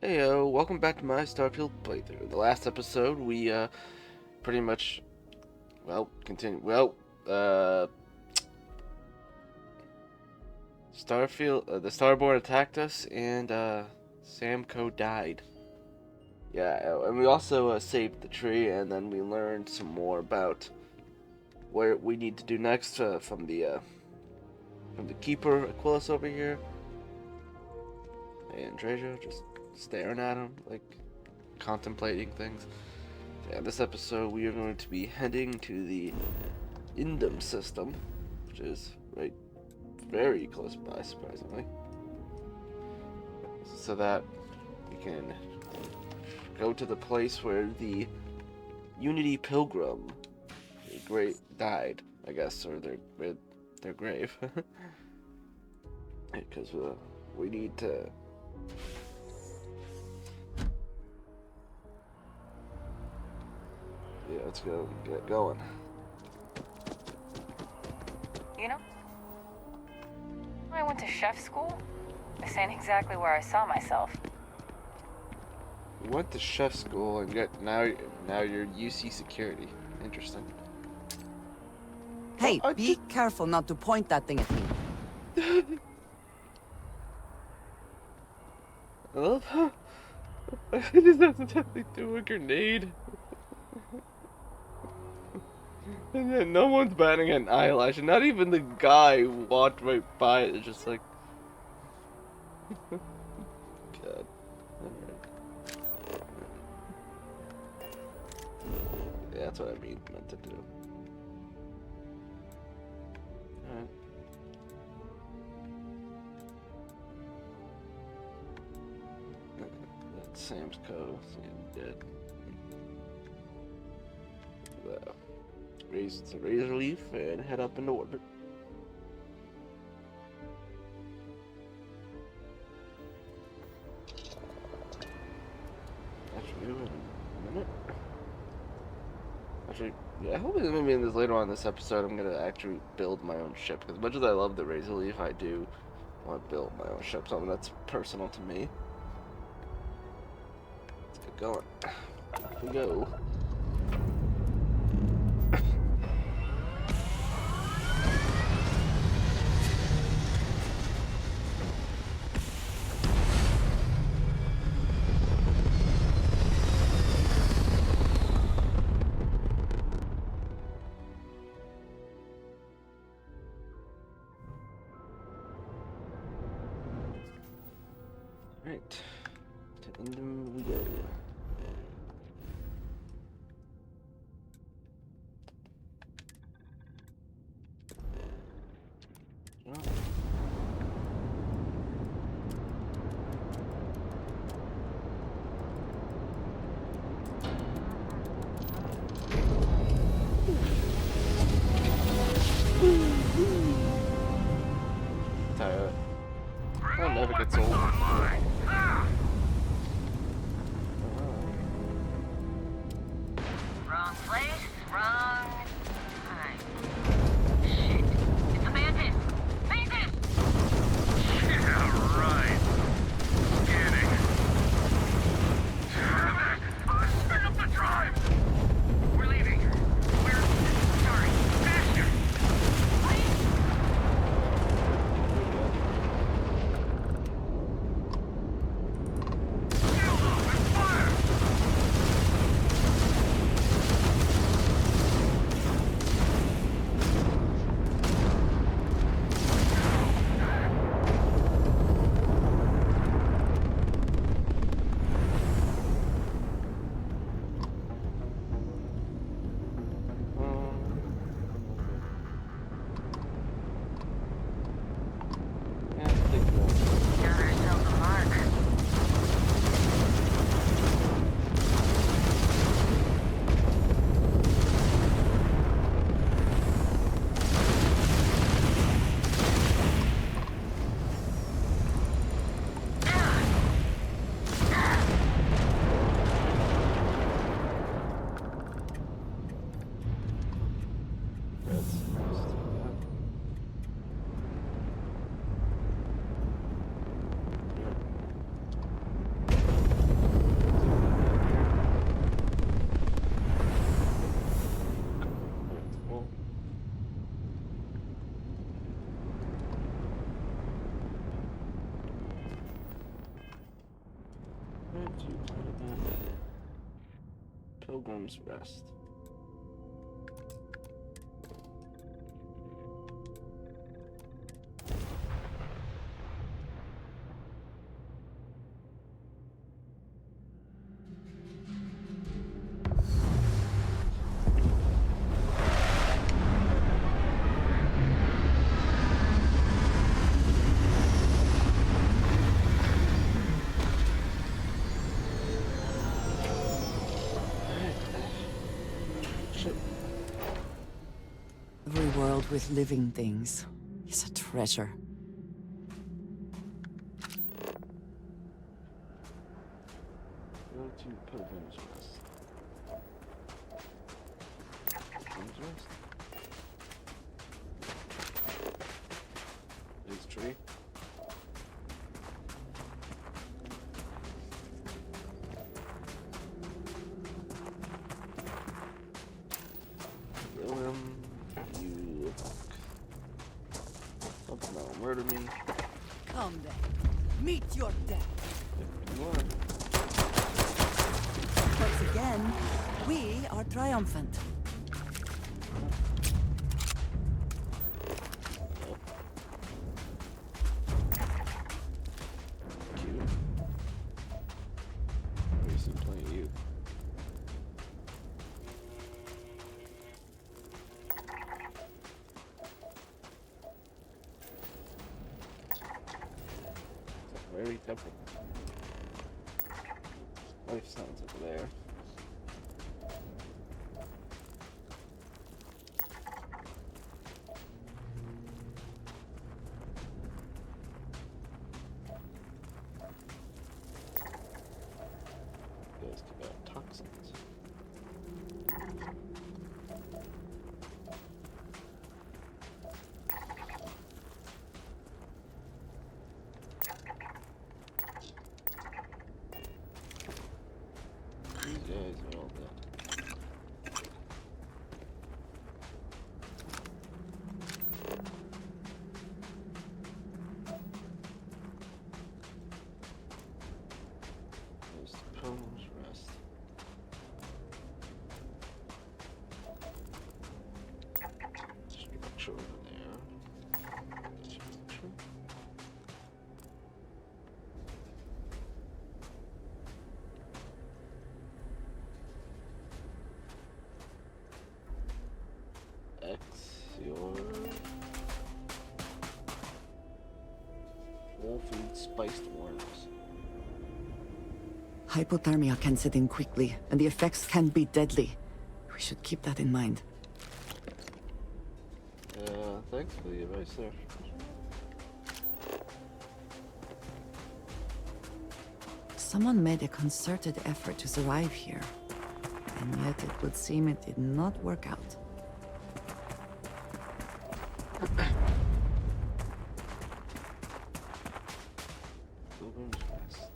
Heyo, welcome back to my Starfield playthrough. In the last episode, we, pretty much, Starfield, the Starborn attacked us, and, Samco died. Yeah, and we also, saved the tree, and then we learned some more about what we need to do next, from the Keeper Aquilus over here. And Treasure just staring at him, like, contemplating things. Yeah, this episode we are going to be heading to the Indum system, which is right very close by, surprisingly, so that we can go to the place where the Unity Pilgrim died, I guess, or their grave, because we need to. Yeah, let's go get going. You know, when I went to chef school, this ain't exactly where I saw myself. You went to chef school and now you're UC security. Interesting. Hey, be careful not to point that thing at me. I love how I just accidentally threw a grenade. And then no one's batting an eyelash, and not even the guy who walked right by it. It's just like, God. Alright. Yeah, that's what I meant to do. Alright. That's Sam's Co. Dead. Well. Raise the razor leaf and head up into orbit. Actually, in a minute. Actually, yeah, I hope maybe in this later on in this episode I'm gonna actually build my own ship. Because as much as I love the razor leaf, I do want to build my own ship. Something that's personal to me. Let's get going. Here we go. Right, to Indum we go. Tired. That never gets old. Where to Pilgrim's Rest. Every world with living things is a treasure. Go to Pilgrim's Rest. Pilgrim's Rest? This tree? Kill him. You something that'll murder me. Come then, meet your death. You are. Once again, we are triumphant. Cute. Already seen plenty of you. Very temple. Life sounds over there. You guys give out toxins. These guys are all dead. There's the Pilgrim's Rest. Structure over there. Structure. X your whole food spiced worms. Hypothermia can set in quickly, and the effects can be deadly. We should keep that in mind. Thanks for the advice there. Someone made a concerted effort to survive here, and yet it would seem it did not work out. Pilgrim's Rest.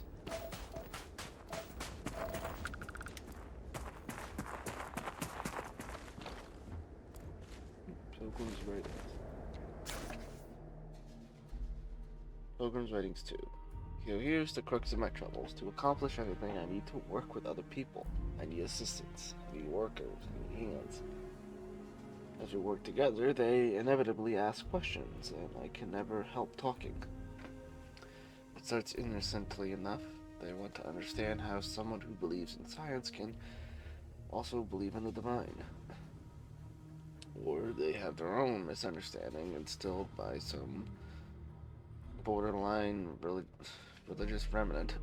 Pilgrim's Writings. Pilgrim's Writings 2. So here's the crux of my troubles. To accomplish anything, I need to work with other people. I need assistants. I need workers. I need hands. As we work together, they inevitably ask questions, and I can never help talking. It starts innocently enough. They want to understand how someone who believes in science can also believe in the divine. Or they have their own misunderstanding instilled by some borderline religious remnant.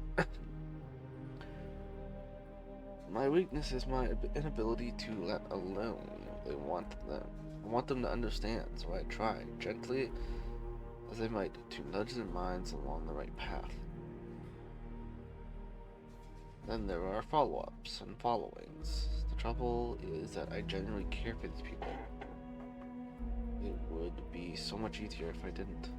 My weakness is my inability to let alone. I want them to understand, so I try, gently as they might, to nudge their minds along the right path. Then there are follow-ups and followings. The trouble is that I genuinely care for these people. It would be so much easier if I didn't.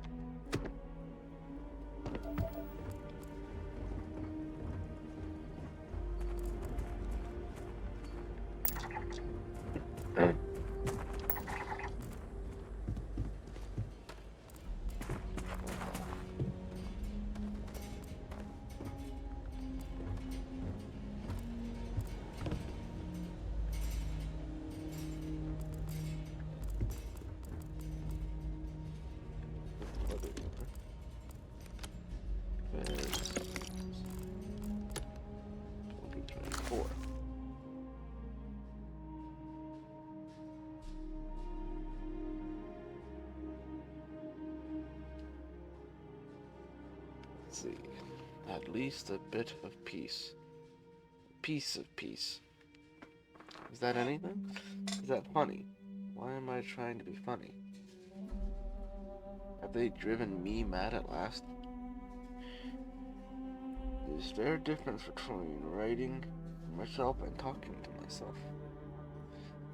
see. At least a bit of peace. Piece of peace. Is that anything? Is that funny? Why am I trying to be funny? Have they driven me mad at last? Is there a difference between writing myself and talking to myself?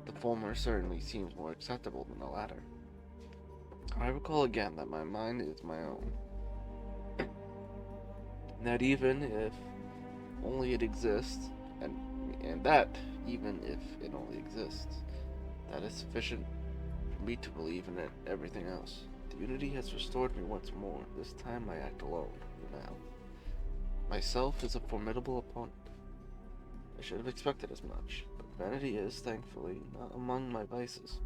The former certainly seems more acceptable than the latter. I recall again that my mind is my own. That even if only it exists, and that even if it only exists, that is sufficient for me to believe in it, everything else. The unity has restored me once more. This time I act alone, now. Myself is a formidable opponent. I should have expected as much, but vanity is, thankfully, not among my vices.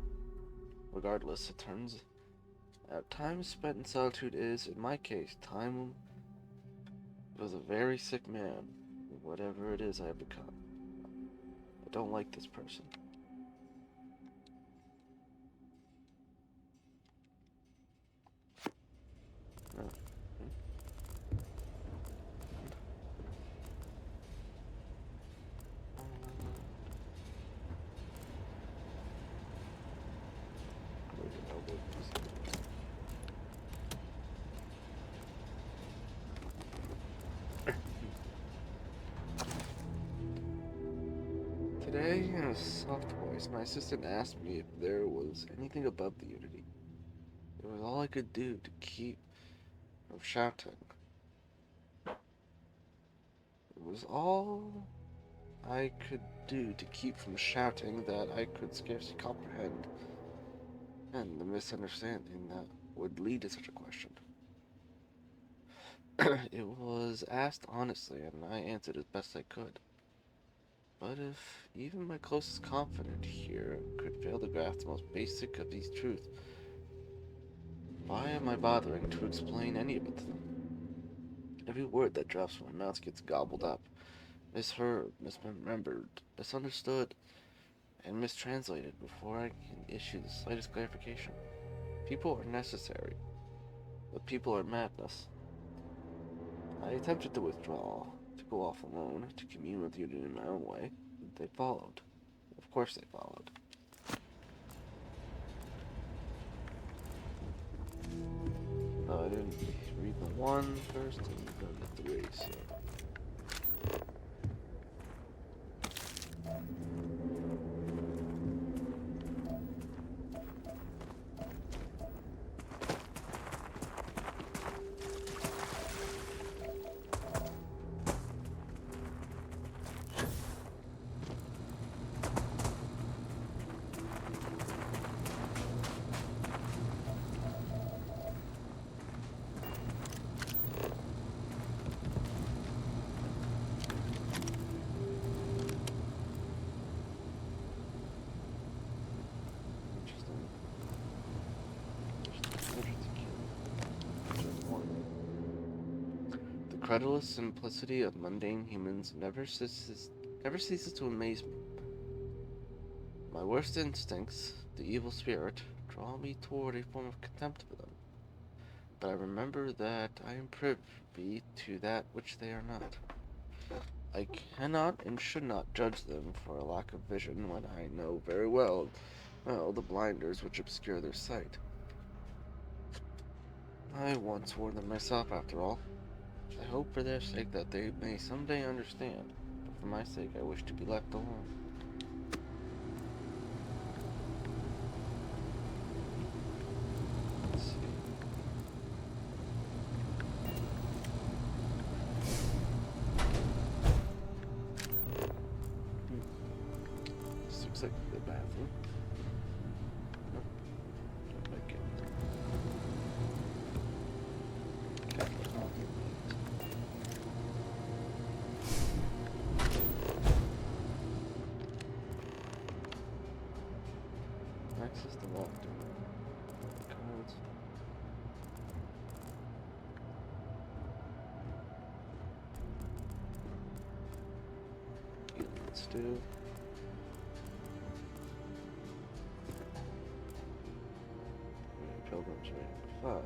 Regardless, it turns out time spent in solitude is, in my case, time was a very sick man, whatever it is I have become. I don't like this person. No. Today, in a soft voice, my assistant asked me if there was anything above the unity. It was all I could do to keep from shouting. It was all I could do to keep from shouting that I could scarcely comprehend, and the misunderstanding that would lead to such a question. It was asked honestly, and I answered as best I could. But if even my closest confidant here could fail to grasp the most basic of these truths, why am I bothering to explain any of it to them? Every word that drops from my mouth gets gobbled up, misheard, misremembered, misunderstood, and mistranslated before I can issue the slightest clarification. People are necessary, but people are madness. I attempted to withdraw, to go off alone, to commune with unity in my own way. They followed. Of course they followed. I didn't read the 1 first and then the 3, so... The credulous simplicity of mundane humans never ceases to amaze me. My worst instincts, the evil spirit, draw me toward a form of contempt for them. But I remember that I am privy to that which they are not. I cannot and should not judge them for a lack of vision when I know very well the blinders which obscure their sight. I once wore them myself, after all. I hope for their sake that they may someday understand, but for my sake I wish to be left alone. Let's see. This looks like the bathroom. Nope. Don't like it. Access the locked door. Cards. Let's do. Pilgrim's rating 5.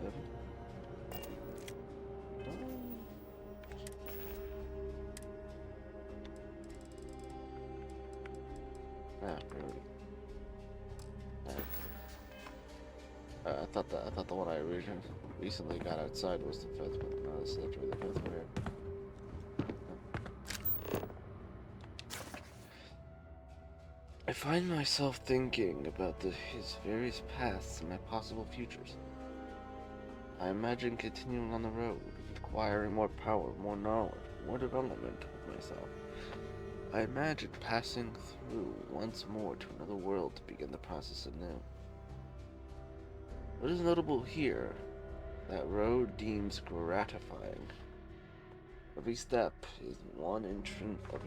Ah, really? I thought the one I recently got outside was the fifth one. No, this is literally the fifth one here. I find myself thinking about his various paths and my possible futures. I imagine continuing on the road, acquiring more power, more knowledge, more development of myself. I imagine passing through once more to another world to begin the process anew. What is notable here, that road deems gratifying. Every step is one of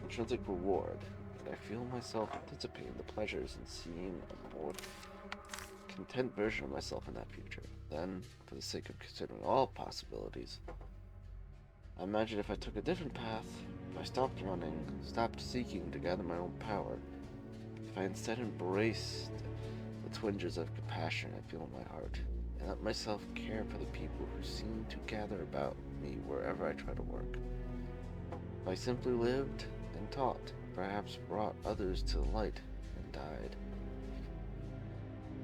intrinsic reward, and I feel myself anticipating the pleasures in seeing a more content version of myself in that future. Then, for the sake of considering all possibilities, I imagine if I took a different path, if I stopped running, stopped seeking to gather my own power, if I instead embraced the twinges of compassion I feel in my heart, and let myself care for the people who seem to gather about me wherever I try to work. If I simply lived and taught, perhaps brought others to the light and died.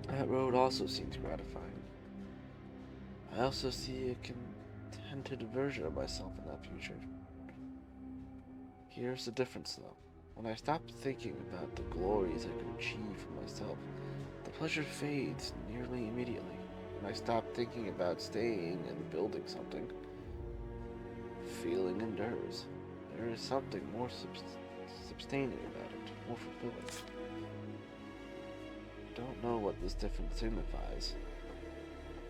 That road also seems gratifying. I also see a contented version of myself in that future. Here's the difference though. When I stop thinking about the glories I could achieve for myself, the pleasure fades nearly immediately. When I stop thinking about staying and building something, feeling endures. There is something more sustaining about it, more fulfilling. I don't know what this difference signifies,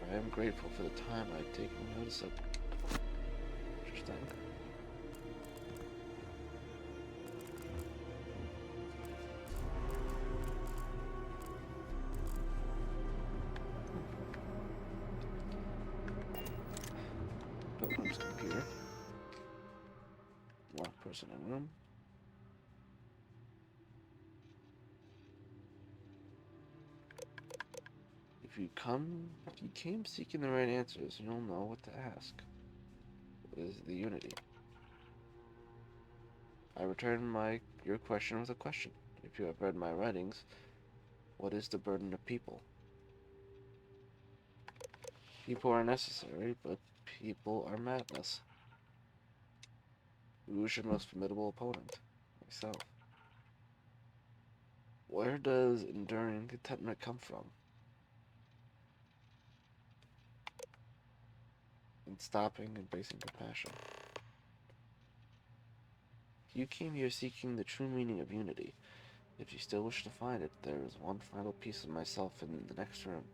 but I am grateful for the time I've taken notice of. Interesting. Pilgrim's computer. One person in room. If you came seeking the right answers, you'll know what to ask. What is the unity? I return your question with a question. If you have read my writings, what is the burden of people? People are necessary, but people are madness. Who's your most formidable opponent? Myself. Where does enduring contentment come from? In stopping embracing compassion. You came here seeking the true meaning of unity. If you still wish to find it, there is one final piece of myself in the next room.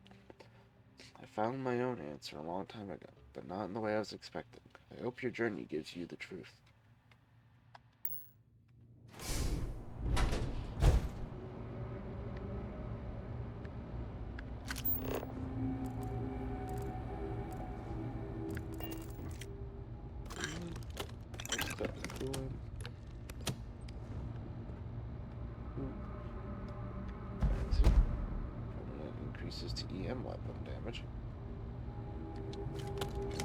I found my own answer a long time ago, but not in the way I was expecting. I hope your journey gives you the truth. Increases to EM weapon damage.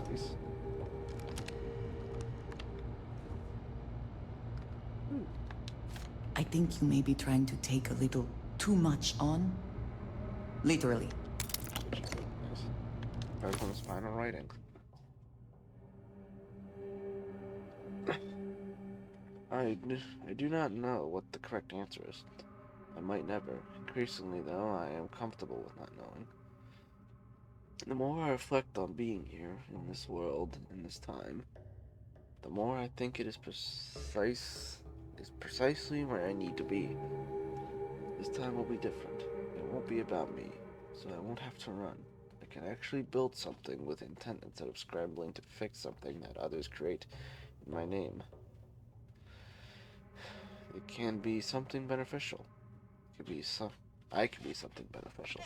Nice. I think you may be trying to take a little too much on. Literally. Nice. Pilgrim's final writing. I do not know what the correct answer is. I might never. Increasingly, though, I am comfortable with not knowing. The more I reflect on being here, in this world, in this time, the more I think it is precisely where I need to be. This time will be different. It won't be about me, so I won't have to run. I can actually build something with intent instead of scrambling to fix something that others create in my name. It can be something beneficial. I could be something beneficial.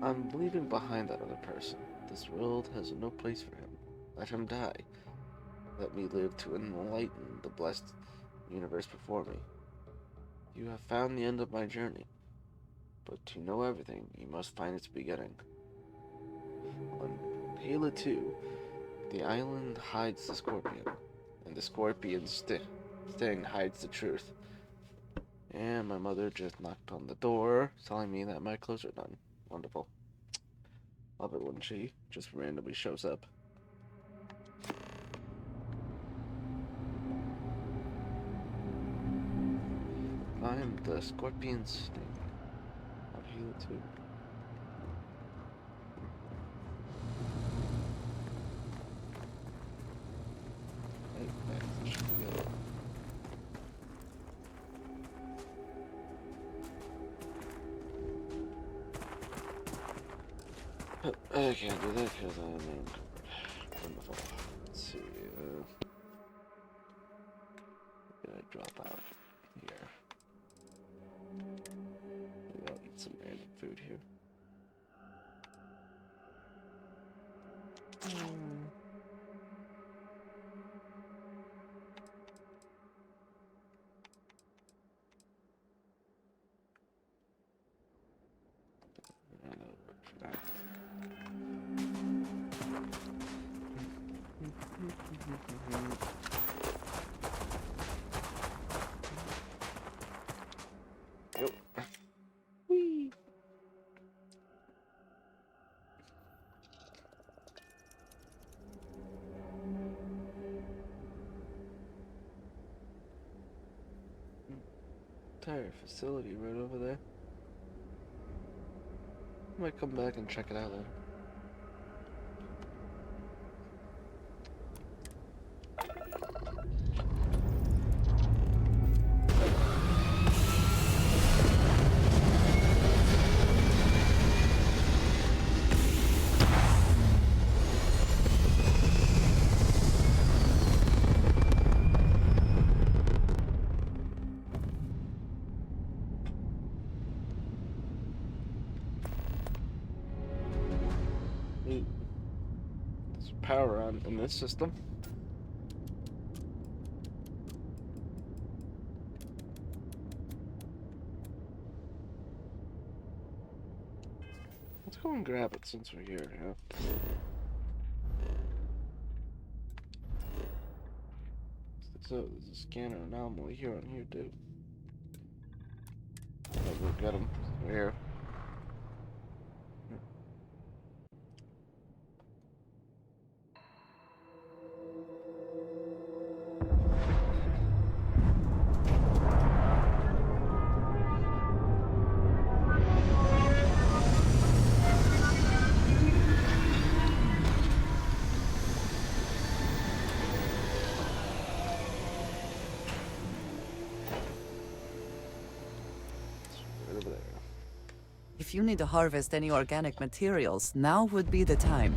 I'm leaving behind that other person. This world has no place for him. Let him die. Let me live to enlighten the blessed universe before me. You have found the end of my journey. But to know everything, you must find its beginning. On Halo 2, the island hides the scorpion, and the scorpion's sting hides the truth. And my mother just knocked on the door, telling me that my clothes are done. Wonderful. Love it when she just randomly shows up. Find the scorpion sting. I'll heal it too. I can't do that because I'm in. Wonderful. Let's see. Gonna drop out here. Maybe I'll eat some random food here. Yep. Whee! Entire facility right over there. Might come back and check it out later. There's power on in this system. Let's go and grab it since we're here, yeah. So there's a scanner anomaly here on here too. We'll get him. We're here. If you need to harvest any organic materials, now would be the time.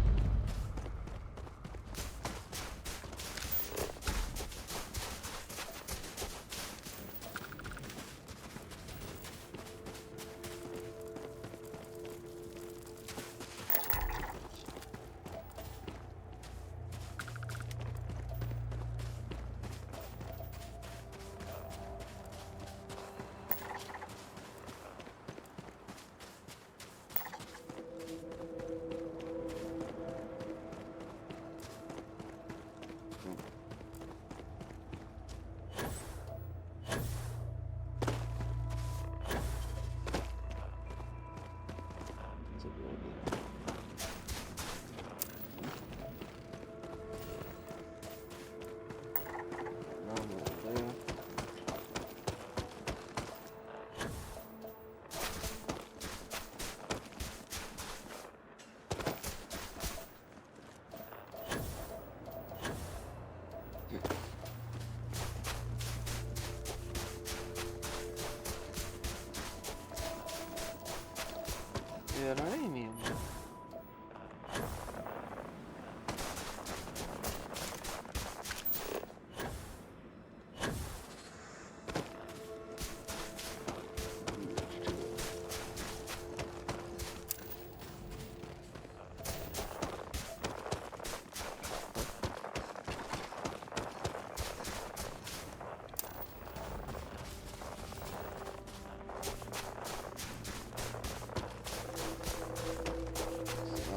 Uranium.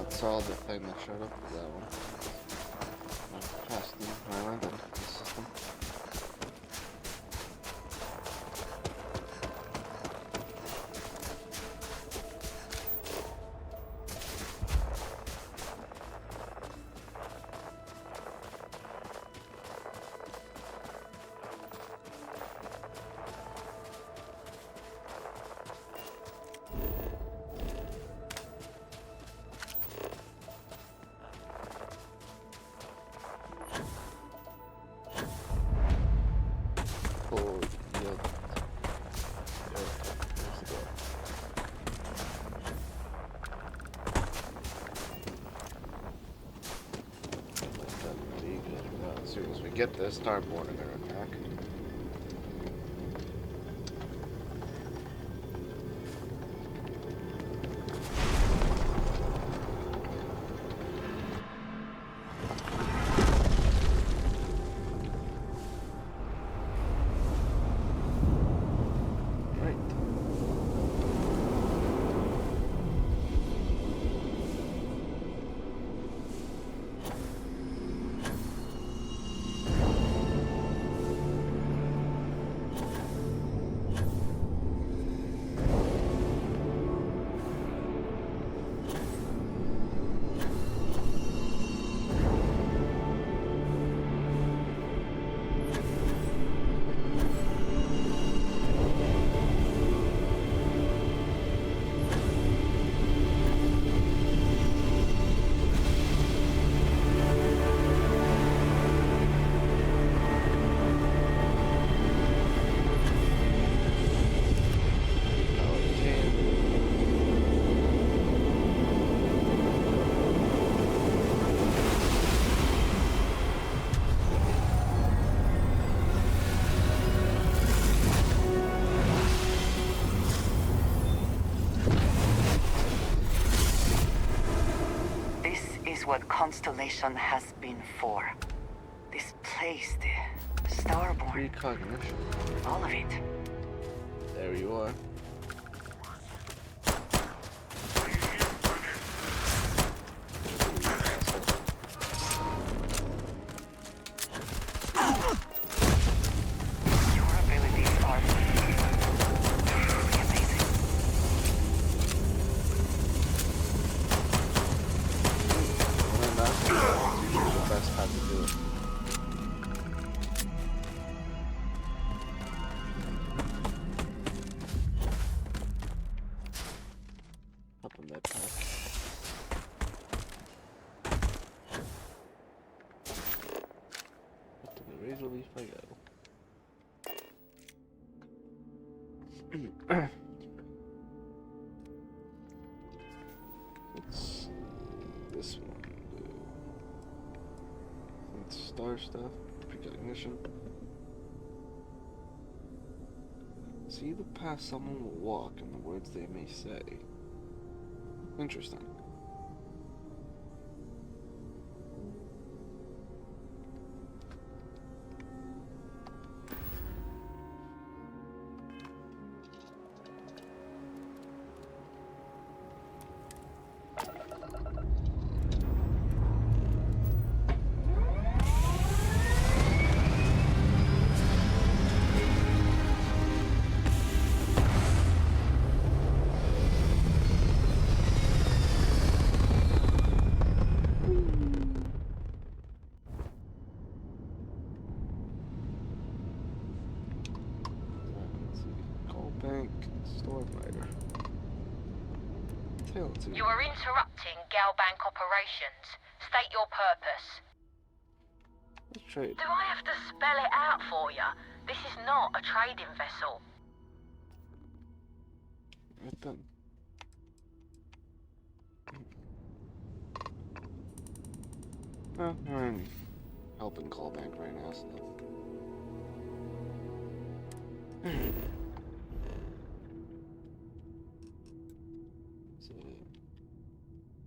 Saw the thing that showed up with that one. Past the island and the system. Starfield. Yeah, there's the door. That'd be good. As soon as we get this, Starborn are gonna attack. What Constellation has been for. This place, the Starborn, Precognition. all of it. There you are. Your abilities are truly amazing. The best time to do it. Up in that pack. Up to the razor leaf I go. What's this one do? It's star stuff, precognition. See the path someone will walk and the words they may say. Interesting. You are interrupting Galbank operations. State your purpose. Let's trade. Do I have to spell it out for you? This is not a trading vessel. Right then. Well, I'm helping Callbank right now, so. So,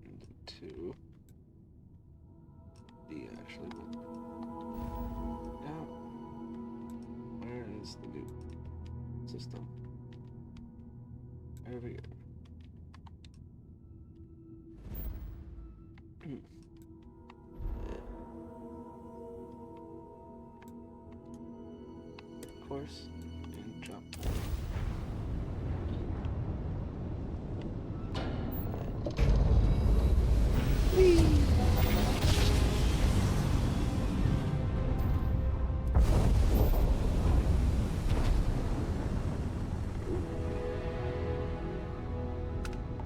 and the 2. D actually, but now, where is the new system? There we go. Of course, and drop.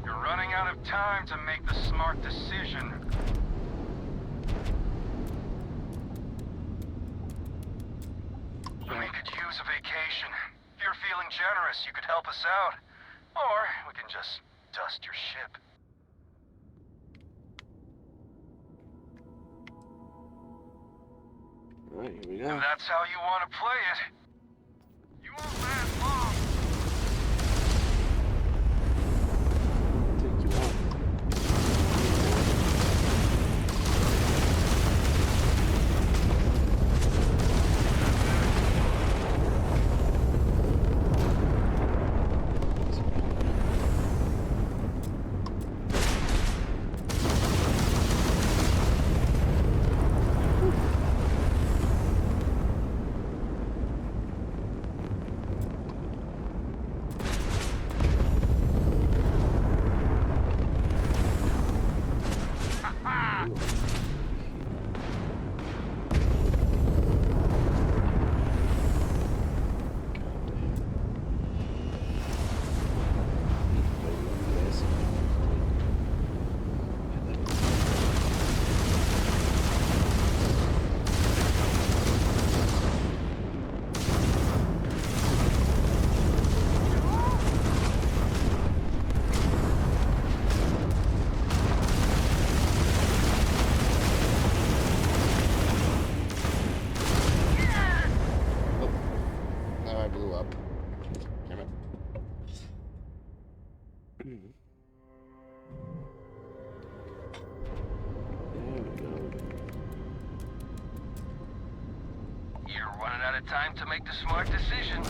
You're running out of time to make the smart decision. We could use a vacation. generous, you could help us out. Or we can just dust your ship. Alright, here we go. If that's how you want to play it, you won't last long. Take you out. You're running out of time to make the smart decision.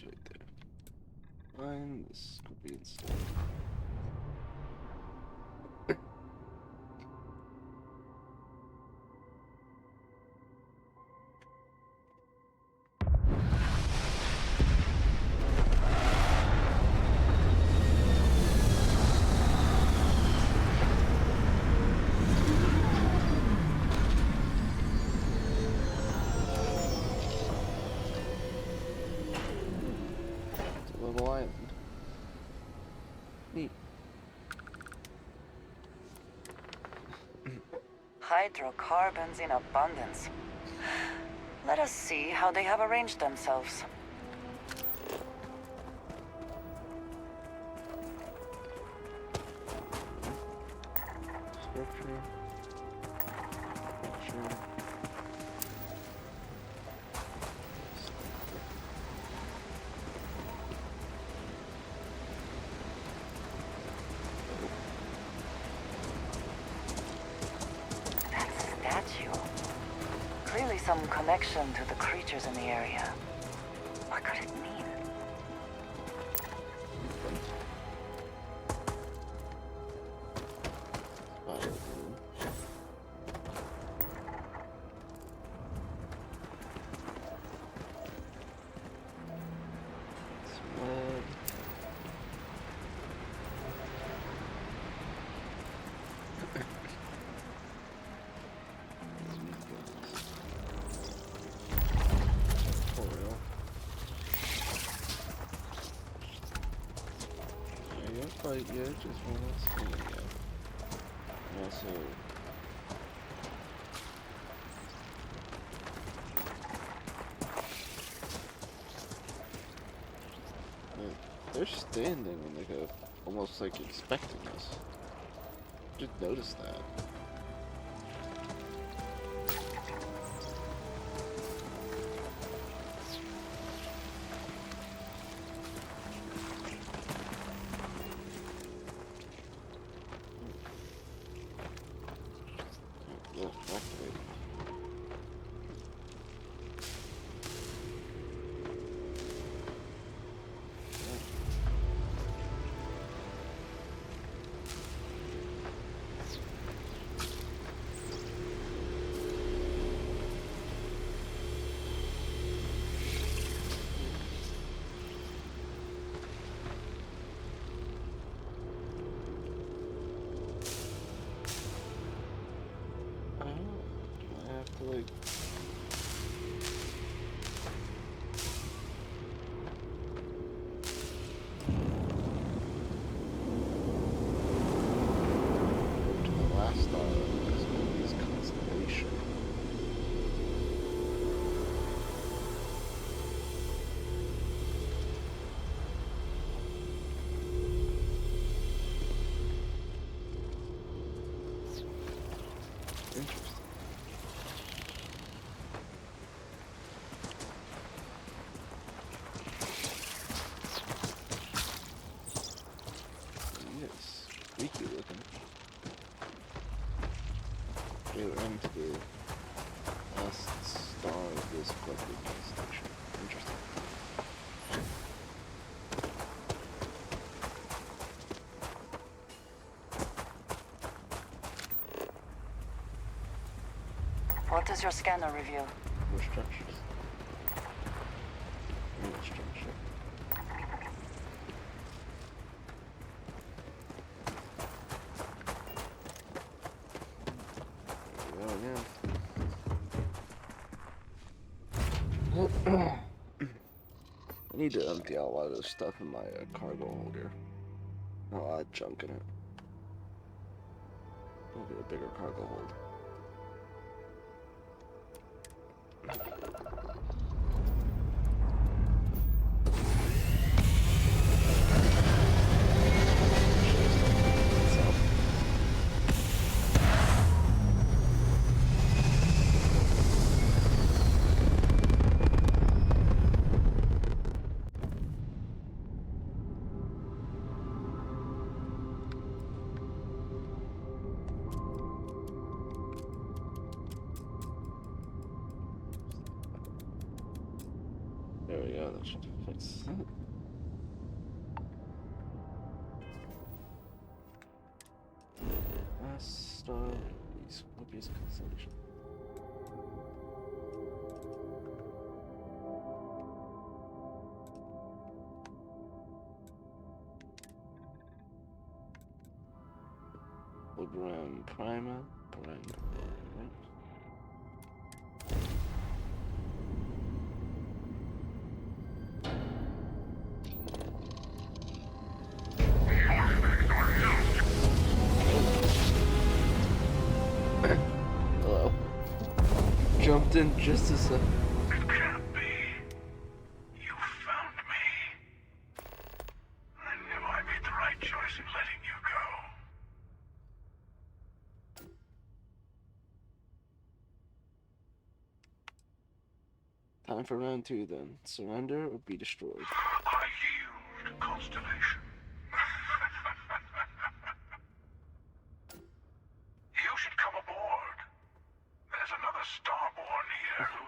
Right there. Fine, this could be installed. Hydrocarbons in abundance. Let us see how they have arranged themselves. some connection to the creatures in the area. What could it mean? But yeah, just one last thing. And also, they're standing and like almost like expecting us. Just noticed that. Like, to the last star of this movie's constellation. Interesting. Freaky looking. We're into the last star of this collective constellation. Interesting. What does your scanner reveal? More structures. More structure. I need to empty out a lot of this stuff in my cargo holder. A lot of junk in it. I'll get a bigger cargo hold. There we go, that should fix it. Last star, Scorpius constellation. Program Prima, right? Hello. Jumped in just as a... It can't be. You found me. I knew I made the right choice in letting you go. Time for round 2 then. Surrender or be destroyed. I yield, Constellation. You should come aboard. There's another Starborn here who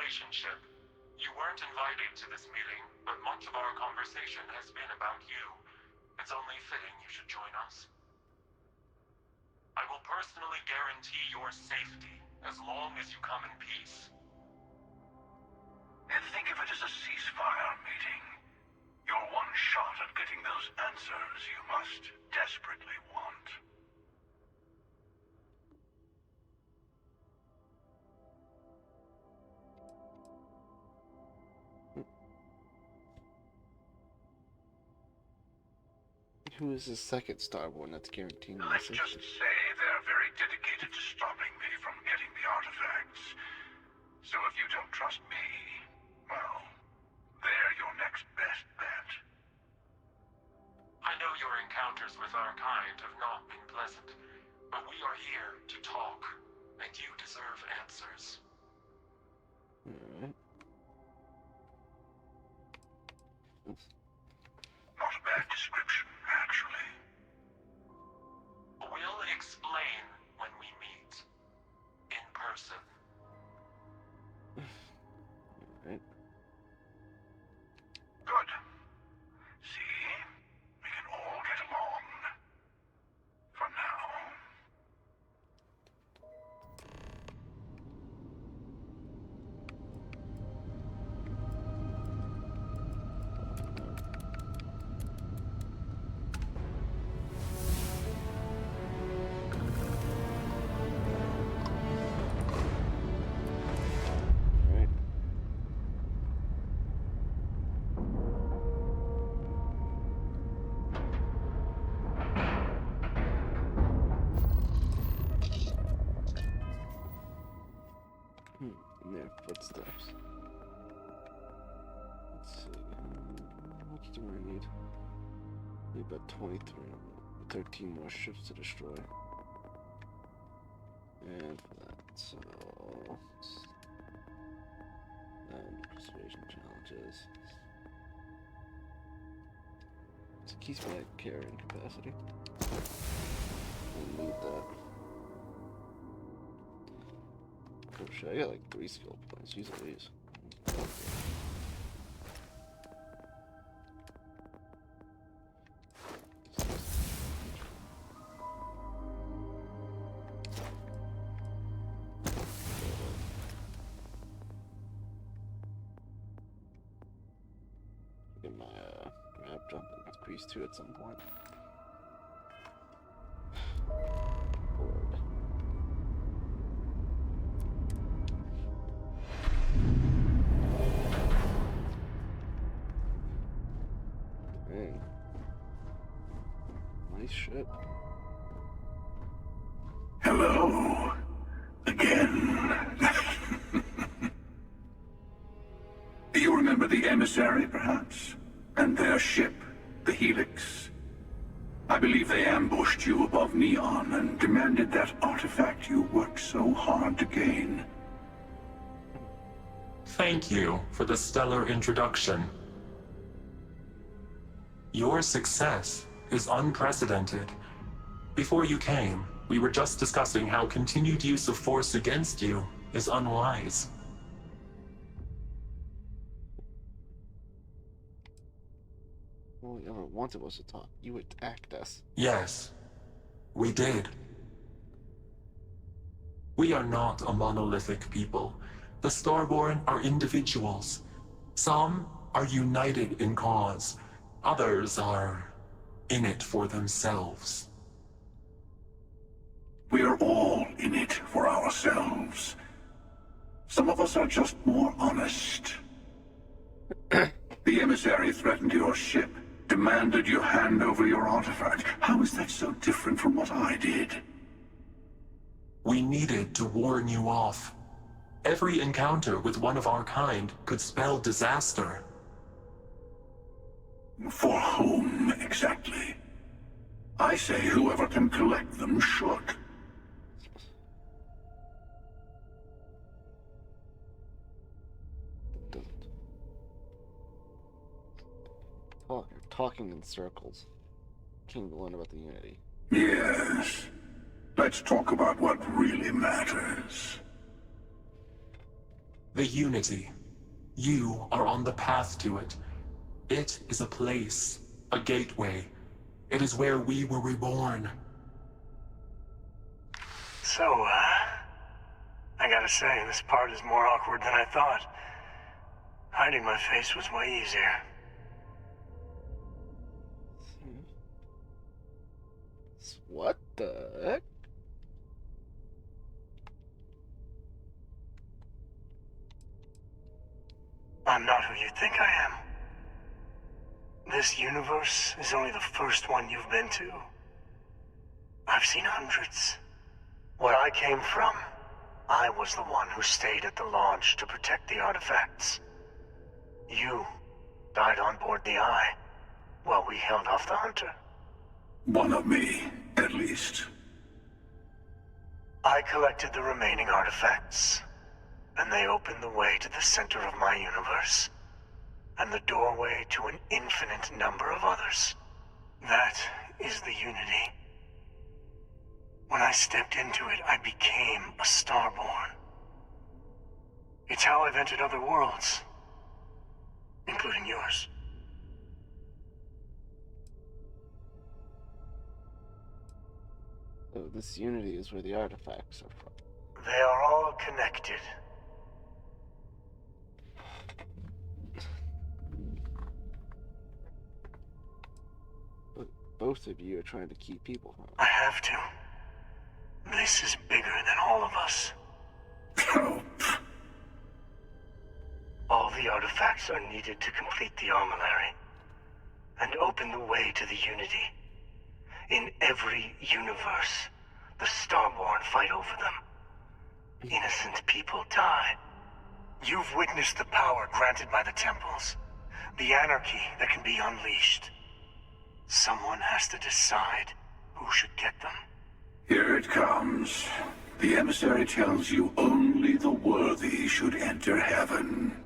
relationship. You weren't invited to this meeting, but much of our conversation has been about you. It's only fitting you should join us. I will personally guarantee your safety as long as you come in peace. And think of it as a ceasefire meeting. Your one shot at getting those answers you must desperately want. Who is the second Starborn that's guaranteeing my Let's just safety? say they're very dedicated to stopping me from getting the artifacts. So if you don't trust me, well, they're your next best bet. I know your encounters with our kind have not been pleasant, but we are here to talk, and you deserve answers. Alright. Not a bad description, actually. We'll explain when we meet. In person. Alright. Good. See? We can all get along. For now. Alright. In their footsteps. Let's see. How much do I need? Need about 23. 13 more ships to destroy. And for that, so. Persuasion challenges. So it keeps my carrying capacity. I need that. Oh shit, I got like 3 skill points. Use all these. Get my grab jump increase too at some point. Board. Dang. Nice ship. Hello. Again. Do you remember the emissary, perhaps? And their ship, the Helix? I believe they ambushed you above Neon and demanded that artifact you worked so hard to gain. Thank you for the stellar introduction. Your success is unprecedented. Before you came, we were just discussing how continued use of force against you is unwise. All you ever wanted was to talk. You attacked us. Yes, we did. We are not a monolithic people. The Starborn are individuals. Some are united in cause. Others are in it for themselves. We are all in it for ourselves. Some of us are just more honest. The emissary threatened your ship, demanded you hand over your artifact. How is that so different from what I did? We needed to warn you off. Every encounter with one of our kind could spell disaster. For whom, exactly? I say whoever can collect them should. You're talking in circles. Can't learn about the Unity. Yes. Let's talk about what really matters. The Unity. You are on the path to it. It is a place, a gateway. It is where we were reborn. So, I gotta say, this part is more awkward than I thought. Hiding my face was way easier. What the heck? I'm not who you think I am. This universe is only the first one you've been to. I've seen hundreds. Where I came from, I was the one who stayed at the launch to protect the artifacts. You died on board the Eye, while we held off the Hunter. One of me, at least. I collected the remaining artifacts, and they opened the way to the center of my universe, and the doorway to an infinite number of others. That is the Unity. When I stepped into it, I became a Starborn. It's how I've entered other worlds, including yours. Oh, this Unity is where the artifacts are from. They are all connected. But both of you are trying to keep people home. I have to. This is bigger than all of us. Oh, All the artifacts are needed to complete the armillary and open the way to the Unity. In every universe, the Starborn fight over them. Innocent people die. You've witnessed the power granted by the temples, the anarchy that can be unleashed. Someone has to decide who should get them. here it comes. The emissary tells you only the worthy should enter heaven.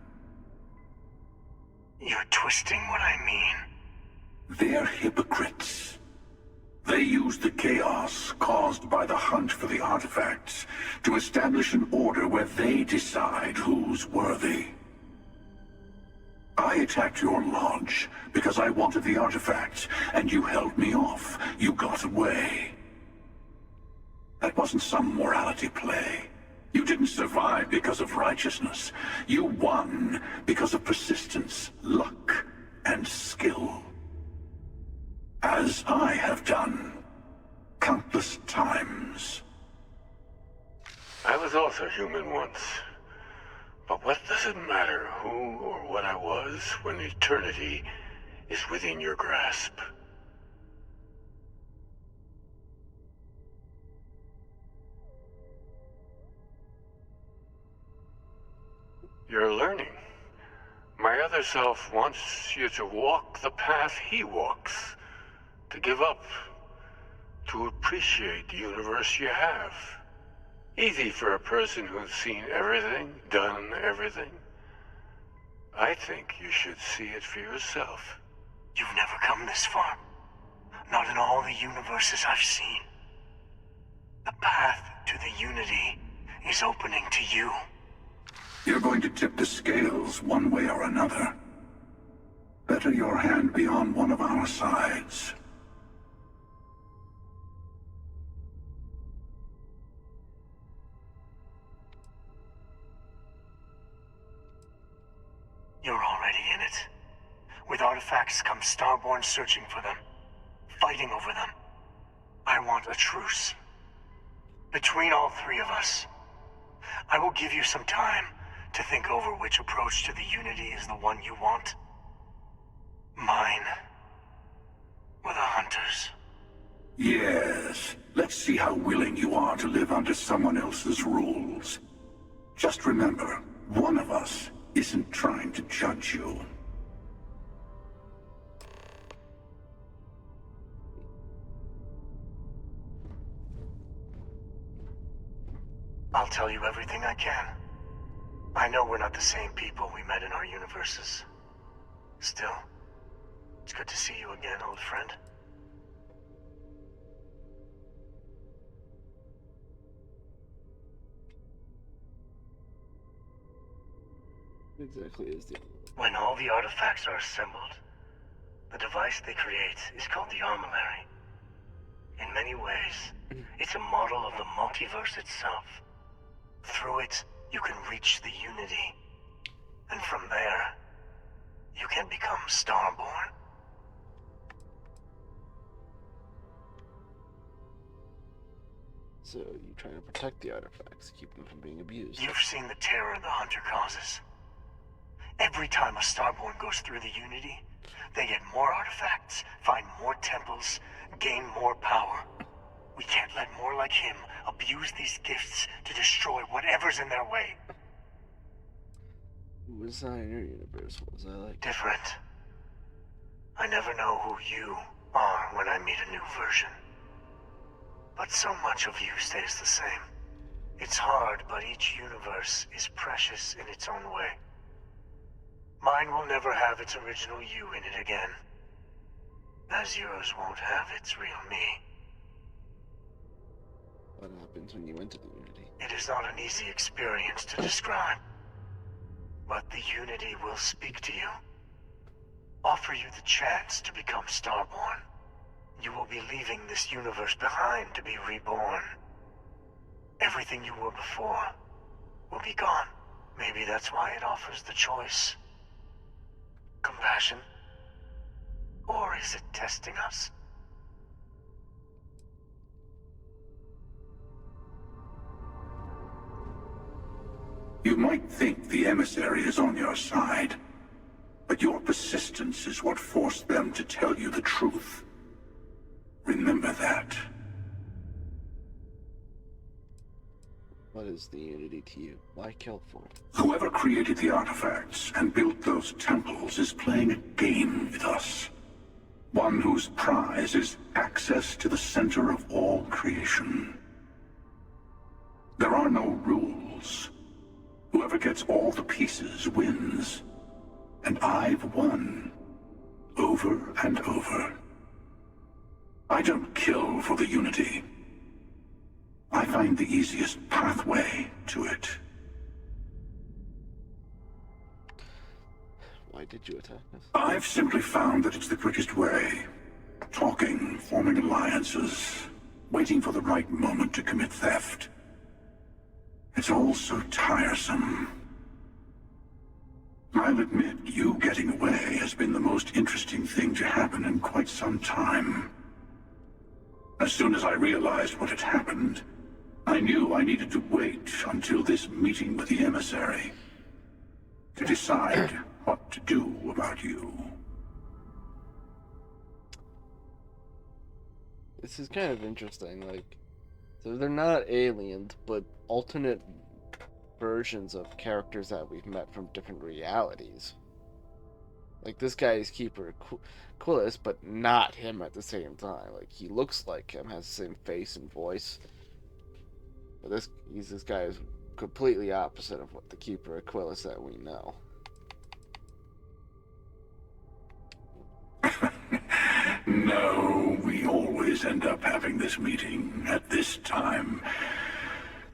You're twisting what I mean. They're hypocrites. They use the chaos caused by the hunt for the artifacts to establish an order where they decide who's worthy. I attacked your launch because I wanted the artifacts, and you held me off. You got away. That wasn't some morality play. You didn't survive because of righteousness. You won because of persistence, luck, and skill. As I have done countless times. I was also human once. But what does it matter who or what I was when eternity is within your grasp? You're learning. My other self wants you to walk the path he walks. To give up. To appreciate the universe you have. Easy for a person who's seen everything, done everything. I think you should see it for yourself. You've never come this far. Not in all the universes I've seen. The path to the Unity is opening to you. You're going to tip the scales one way or another. Better your hand be on one of our sides. You're already in it. With artifacts comes Starborn searching for them, fighting over them. I want a truce. Between all three of us. I will give you some time to think over which approach to the Unity is the one you want. Mine. Or the Hunters. Yes. Let's see how willing you are to live under someone else's rules. Just remember, one of us isn't trying to judge you. I'll tell you everything I can. I know we're not the same people we met in our universes. Still, it's good to see you again, old friend. exactly is the... When all the artifacts are assembled, the device they create is called the Armillary. In many ways, it's a model of the multiverse itself. Through it, you can reach the Unity. And from there, you can become Starborn. So you're trying to protect the artifacts, keep them from being abused. You've seen the terror the Hunter causes. Every time a Starborn goes through the Unity, they get more artifacts, find more temples, gain more power. We can't let more like him abuse these gifts to destroy whatever's in their way. Who was I in your universe? What was I like? Different. I never know who you are when I meet a new version. But so much of you stays the same. It's hard, but each universe is precious in its own way. Mine will never have its original you in it again. As yours won't have its real me. What happens when you enter the Unity? It is not an easy experience to describe. But the Unity will speak to you. Offer you the chance to become Starborn. You will be leaving this universe behind to be reborn. Everything you were before will be gone. Maybe that's why it offers the choice. Compassion? Or is it testing us? You might think the emissary is on your side, but your persistence is what forced them to tell you the truth. Remember that. What is the Unity to you? Why kill for it? Whoever created the artifacts and built those temples is playing a game with us. One whose prize is access to the center of all creation. There are no rules. Whoever gets all the pieces wins. And I've won. Over and over. I don't kill for the Unity. I find the easiest pathway to it. Why did you attack us? I've simply found that it's the quickest way. Talking, forming alliances, waiting for the right moment to commit theft. It's all so tiresome. I'll admit, you getting away has been the most interesting thing to happen in quite some time. As soon as I realized what had happened, I knew I needed to wait until this meeting with the emissary to decide what to do about you. This is kind of interesting, like, so they're not aliens, but alternate versions of characters that we've met from different realities. Like, this guy is Keeper Quillis, but not him at the same time. Like, he looks like him, has the same face and voice. But this guy is completely opposite of what the Keeper Quillis that we know. No, we always end up having this meeting at this time.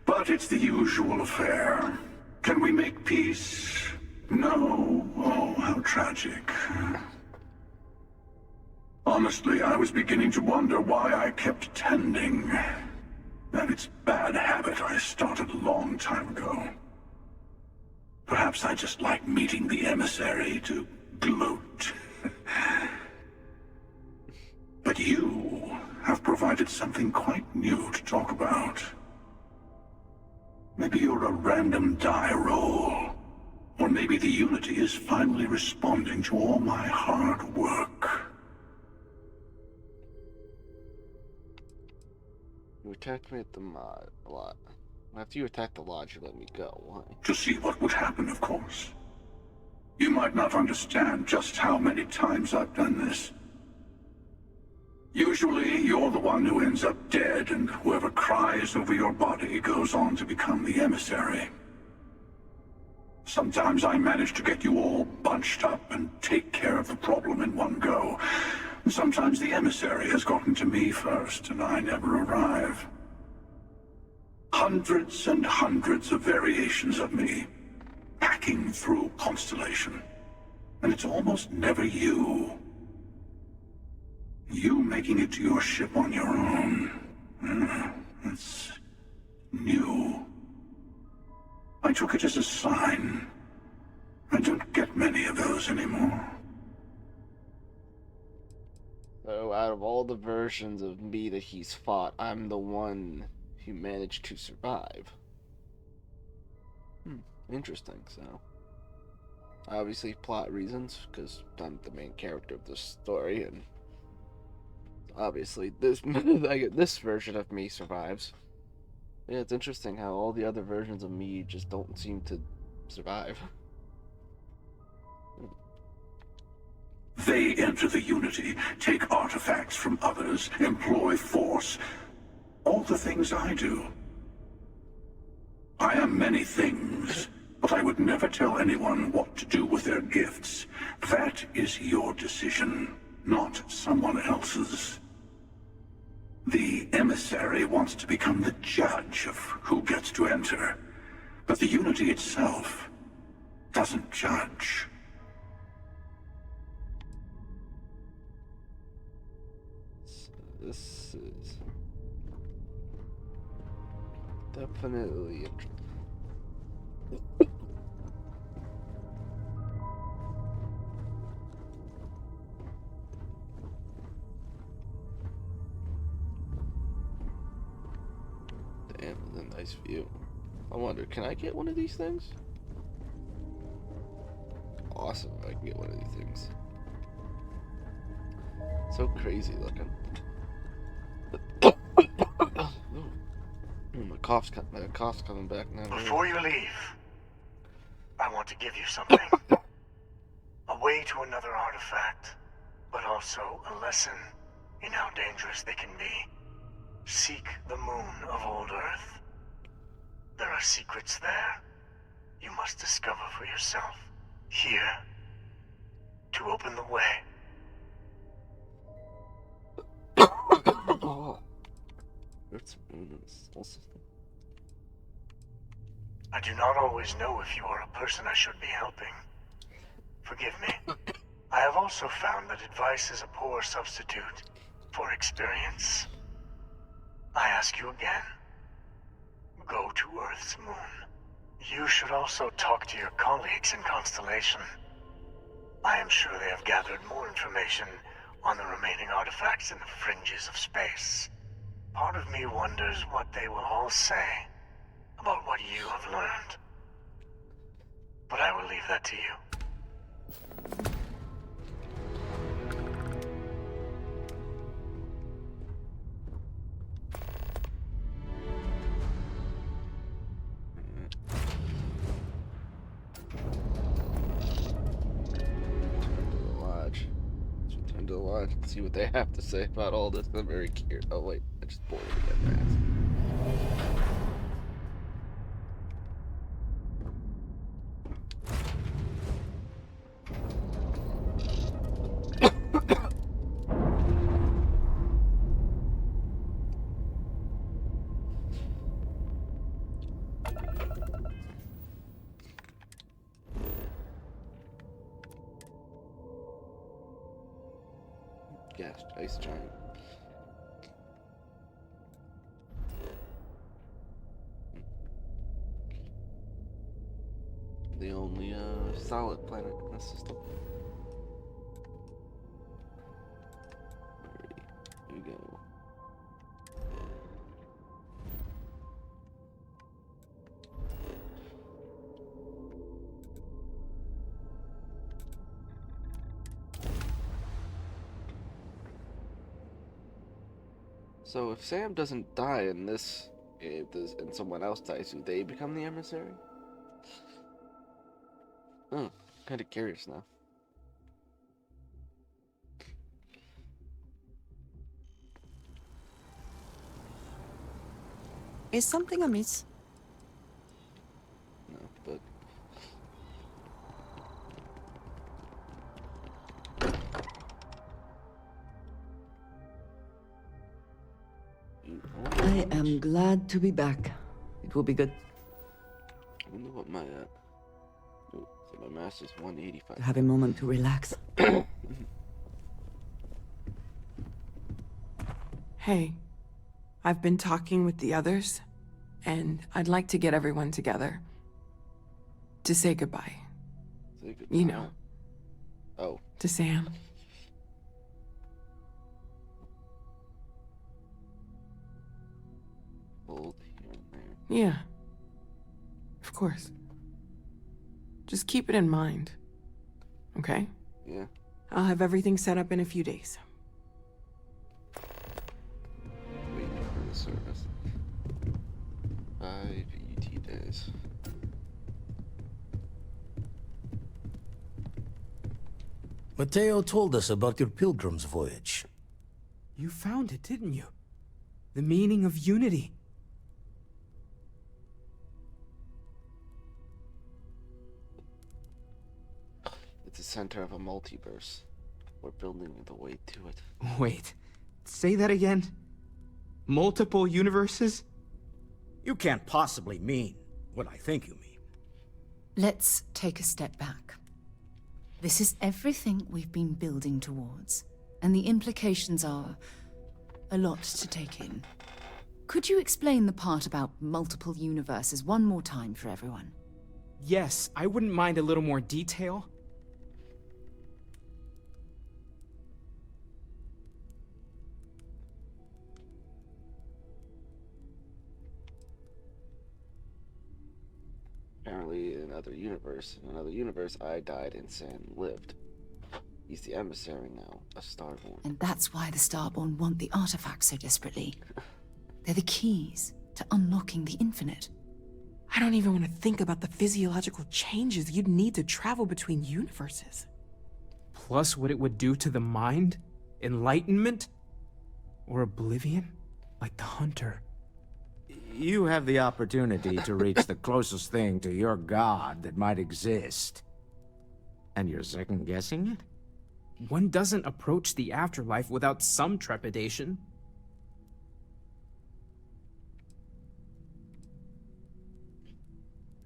But it's the usual affair. Can we make peace? No. Oh, how tragic. Honestly, I was beginning to wonder why I kept tending. That it's bad habit I started a long time ago. Perhaps I just like meeting the emissary to gloat. But you have provided something quite new to talk about. Maybe you're a random die roll. Or maybe the Unity is finally responding to all my hard work. You attacked me at the mod a lot. After you attacked the lodge, you let me go. Why? To see what would happen, of course. You might not understand just how many times I've done this. Usually, you're the one who ends up dead, and whoever cries over your body goes on to become the emissary. Sometimes I manage to get you all bunched up and take care of the problem in one go. Sometimes the emissary has gotten to me first, and I never arrive. Hundreds and hundreds of variations of me. hacking through Constellation. And it's almost never you. You making it to your ship on your own. It's new. I took it as a sign. I don't get many of those anymore. So out of all the versions of me that he's fought, I'm the one who managed to survive. Interesting, so. Obviously plot reasons, because I'm the main character of this story, and obviously this version of me survives. Yeah, it's interesting how all the other versions of me just don't seem to survive. They enter the Unity, take artifacts from others, employ force. All the things I do. I am many things, but I would never tell anyone what to do with their gifts. That is your decision, not someone else's. The emissary wants to become the judge of who gets to enter, but the Unity itself doesn't judge. This is definitely interesting. Damn, that's a nice view. I wonder, can I get one of these things? Awesome if I can get one of these things. So crazy looking. My cough's coming back now. Before you leave, I want to give you something. A way to another artifact, but also a lesson in how dangerous they can be. Seek the moon of old Earth. There are secrets there you must discover for yourself. Here, to open the way. Oh. Earth's moon and soul system. I do not always know if you are a person I should be helping. Forgive me. I have also found that advice is a poor substitute for experience. I ask you again. Go to Earth's moon. You should also talk to your colleagues in Constellation. I am sure they have gathered more information on the remaining artifacts in the fringes of space. Part of me wonders what they will all say about what you have learned. But I will leave that to you. Return to the lodge and see what they have to say about all this. I'm very curious. Oh wait, I just boarded again. Gas ice giant. The only solid planet in the system. Here we go. So if Sam doesn't die in this, and someone else dies, do they become the emissary? Oh, kind of curious now. Is something amiss? No, but I am glad to be back. It will be good. I wonder what my My master's 185. To have a moment to relax. Hey, I've been talking with the others, and I'd like to get everyone together. To say goodbye. Say goodbye. You know. Oh. To Sam. Hold here and there. Yeah. Of course. Just keep it in mind. Okay? Yeah. I'll have everything set up in a few days. Waiting for the service. 5 ET days. Mateo told us about your pilgrim's voyage. You found it, didn't you? The meaning of unity. It's the center of a multiverse. We're building the way to it. Wait, say that again? Multiple universes? You can't possibly mean what I think you mean. Let's take a step back. This is everything we've been building towards, and the implications are a lot to take in. Could you explain the part about multiple universes one more time for everyone? Yes, I wouldn't mind a little more detail. Apparently, in another universe, I died and Sam lived. He's the emissary now, a Starborn. And that's why the Starborn want the artifacts so desperately. They're the keys to unlocking the infinite. I don't even want to think about the physiological changes you'd need to travel between universes. Plus what it would do to the mind? Enlightenment? Or oblivion? Like the Hunter. You have the opportunity to reach the closest thing to your god that might exist. And you're second-guessing it? One doesn't approach the afterlife without some trepidation.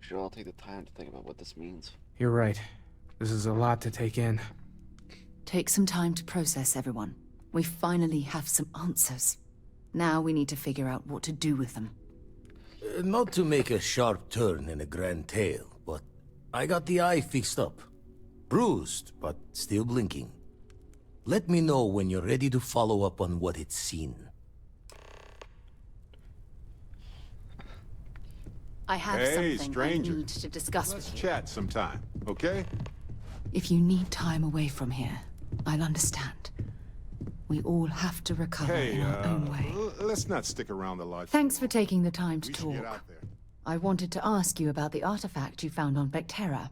We should all take the time to think about what this means. You're right. This is a lot to take in. Take some time to process, everyone. We finally have some answers. Now we need to figure out what to do with them. Not to make a sharp turn in a grand tale, but I got the eye fixed up. Bruised, but still blinking. Let me know when you're ready to follow up on what it's seen. I have Hey, something stranger. I need to discuss Let's with you. chat sometime, okay? If you need time away from here, I'll understand. We all have to recover Hey, in our own way. let's not stick around the lodge. Thanks for taking the time to We should get talk. out there. I wanted to ask you about the artifact you found on Vectera.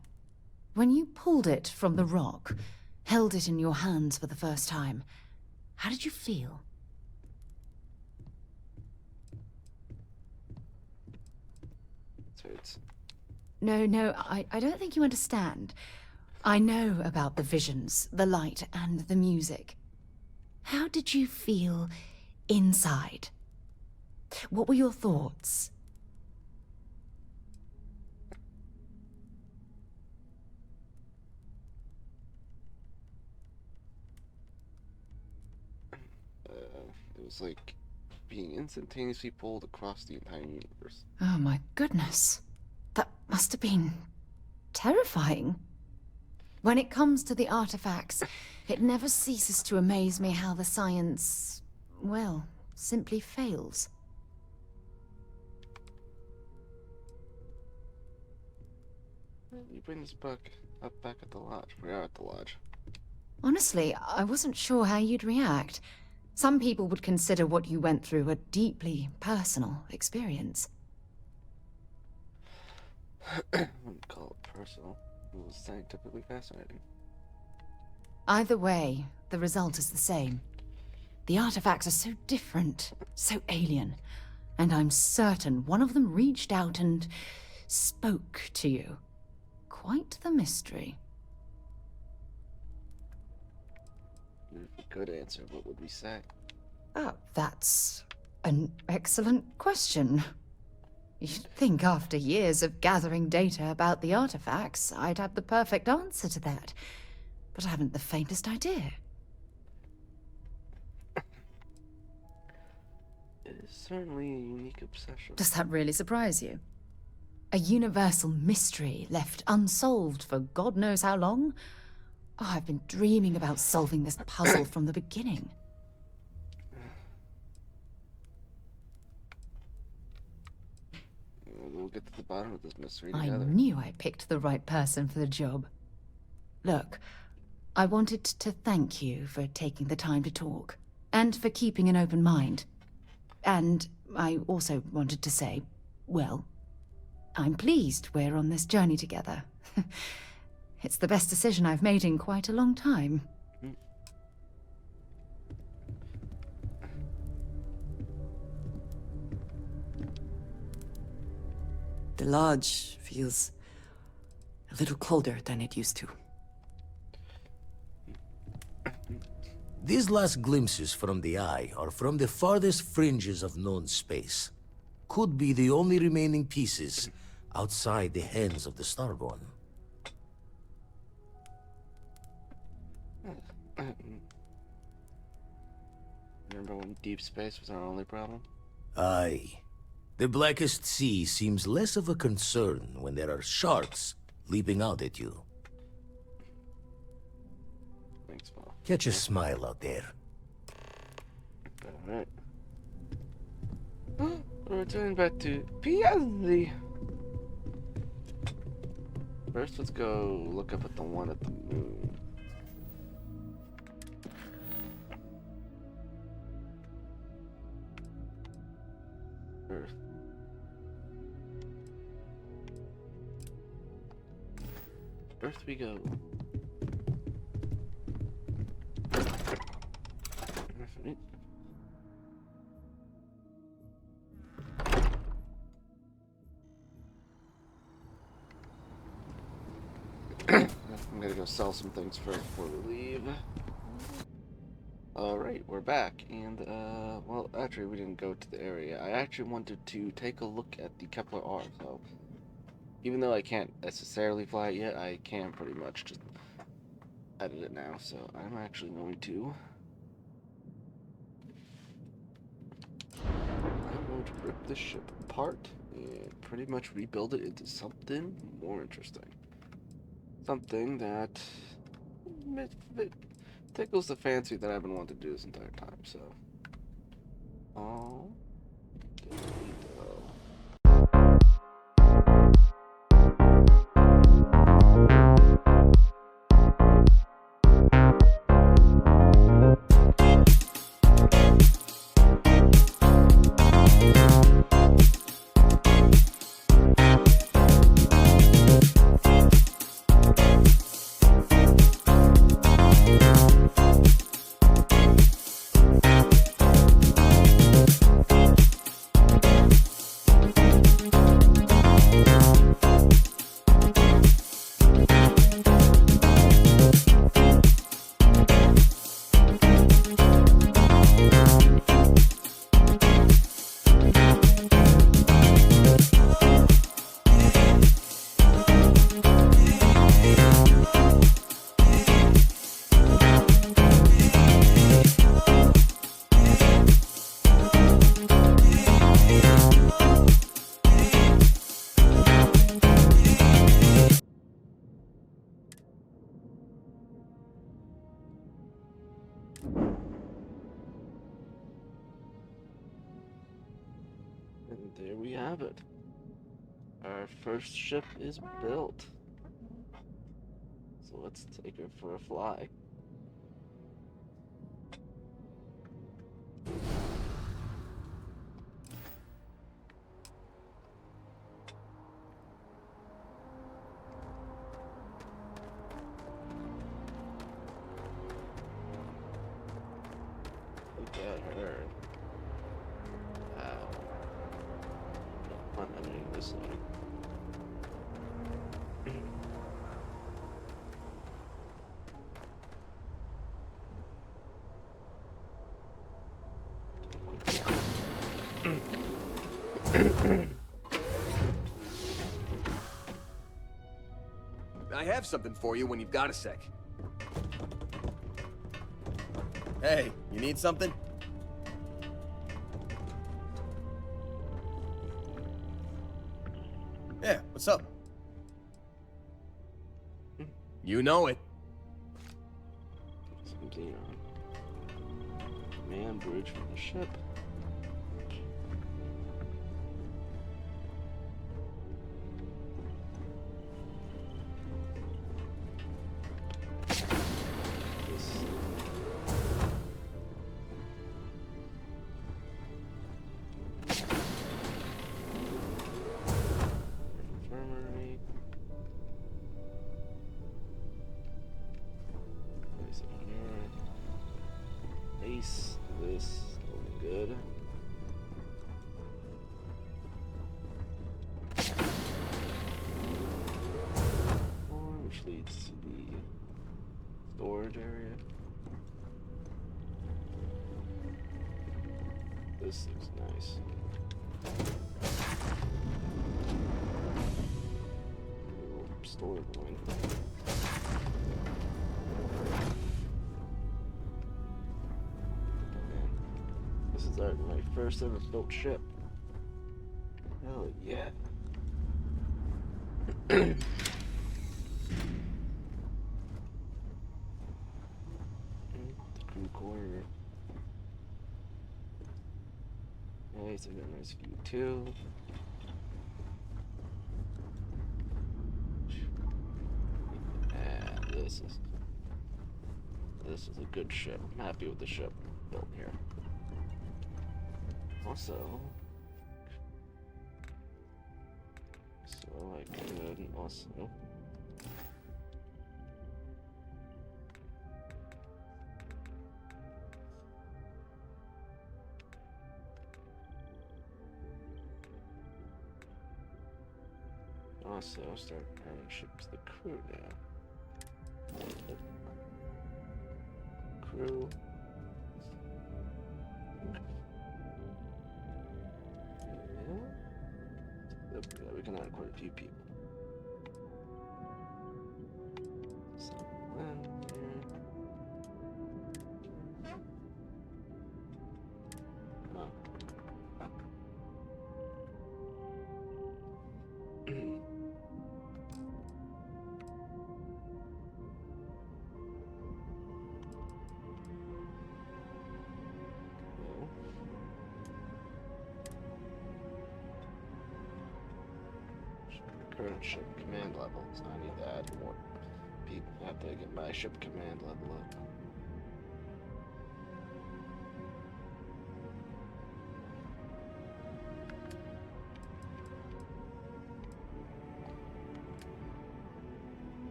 When you pulled it from the rock, held it in your hands for the first time, how did you feel? So it's... No, I don't think you understand. I know about the visions, the light, and the music. How did you feel inside? What were your thoughts? It was like being instantaneously pulled across the entire universe. Oh my goodness. That must have been terrifying. When it comes to the artifacts, it never ceases to amaze me how the science, well, simply fails. You bring this book up back at the lodge. We are at the lodge. Honestly, I wasn't sure how you'd react. Some people would consider what you went through a deeply personal experience. I wouldn't call it personal. It was scientifically fascinating. Either way, the result is the same. The artifacts are so different, so alien, and I'm certain one of them reached out and spoke to you. Quite the mystery. If we could answer, what would we say? Oh, that's an excellent question. You'd think after years of gathering data about the artifacts, I'd have the perfect answer to that. But I haven't the faintest idea. It is certainly a unique obsession. Does that really surprise you? A universal mystery left unsolved for God knows how long? Oh, I've been dreaming about solving this puzzle from the beginning. We'll get to the bottom of this mystery I together. knew I picked the right person for the job. Look, I wanted to thank you for taking the time to talk, and for keeping an open mind. And I also wanted to say, well, I'm pleased we're on this journey together. It's the best decision I've made in quite a long time. The lodge feels a little colder than it used to. These last glimpses from the eye are from the farthest fringes of known space. Could be the only remaining pieces outside the hands of the Starborn. Remember when deep space was our only problem? Aye. The blackest sea seems less of a concern when there are sharks leaping out at you. Thanks, Paul. Catch a smile out there. Alright. We're returning back to Piazzi. First, let's go look up at the one at the moon. Earth. Earth we go. I'm gonna go sell some things first before we leave. Alright, we're back, and, well, actually, we didn't go to the area. I actually wanted to take a look at the Kepler R, so even though I can't necessarily fly it yet, I can pretty much just edit it now, so I'm actually going to... I'm going to rip this ship apart and pretty much rebuild it into something more interesting. Something that tickles the fancy that I've been wanting to do this entire time, so. Oh. And there we have it. Our first ship is built. So let's take her for a fly. Look at her. Wow. Fun editing this thing. I have something for you when you've got a sec. Hey, you need something? Yeah, what's up? You know it. Something on. Command bridge from the ship. Infirmary. Place it on here. Ace. This looking good. Which leads to the storage area. This looks nice. Storage wing. This is my first ever built ship. Hell yeah. The crew quarter. Nice, I got a nice view too. Yeah, this is a good ship. I'm happy with the ship built here. Also, I could also start adding ships to the crew now. Crew. Yeah, we can add quite a few people. So, current ship command levels. I need to add more people. I have to get my ship command level up.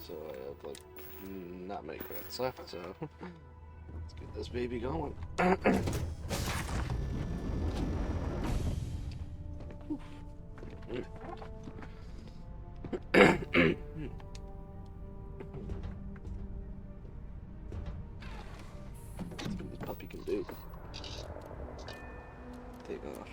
So I have like not many credits left, so let's get this baby going. Let's see what this puppy can do. Take off.